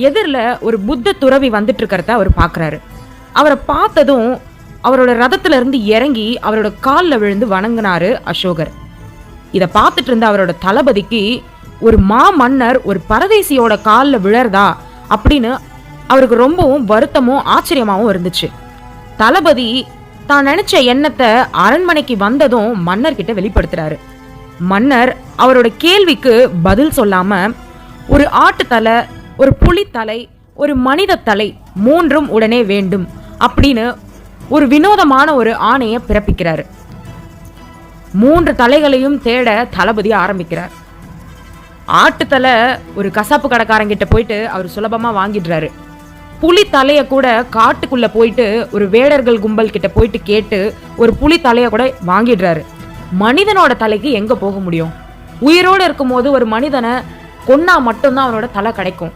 எதிரில் ஒரு புத்த துறவி வந்துட்டு இருக்கிறத அவர் பார்க்குறாரு. அவரை பார்த்ததும் அவரோட ரதத்துல இருந்து இறங்கி அவரோட காலில் விழுந்து வணங்கினாரு அசோகர். இதை பார்த்துட்டு இருந்த அவரோட தளபதிக்கு ஒரு மன்னர் ஒரு பரதேசியோட காலில் விழறதா அப்படின்னு அவருக்கு ரொம்பவும் வருத்தமும் ஆச்சரியமாகவும் இருந்துச்சு. தளபதி தான் நினைச்ச எண்ணத்தை அரண்மனைக்கு வந்ததும் மன்னர்கிட்ட வெளிப்படுத்துறாரு. மன்னர் அவரோட கேள்விக்கு பதில் சொல்லாம ஒரு ஆட்டு தலை, ஒரு புலி தலை, ஒரு மனித தலை மூன்றும் உடனே வேண்டும் அப்படின்னு ஒரு வினோதமான ஒரு ஆணையை பிறப்பிக்கிறாரு. 3 தலைகளையும் தேட தளபதி ஆரம்பிக்கிறார். ஆட்டுத்தலை ஒரு கசாப்பு கடைக்காரங்கிட்ட போயிட்டு அவர் சுலபமா வாங்கிடுறாரு. புலி தலைய கூட காட்டுக்குள்ள போயிட்டு ஒரு வேடர்கள் கும்பல் கிட்ட போயிட்டு கேட்டு ஒரு புலி தலைய கூட வாங்கிடுறாரு. மனிதனோட தலைக்கு எங்க போக முடியும்? உயிரோடு இருக்கும்போது ஒரு மனிதனை கொன்னா மட்டும்தான் அவனோட தலை கிடைக்கும்.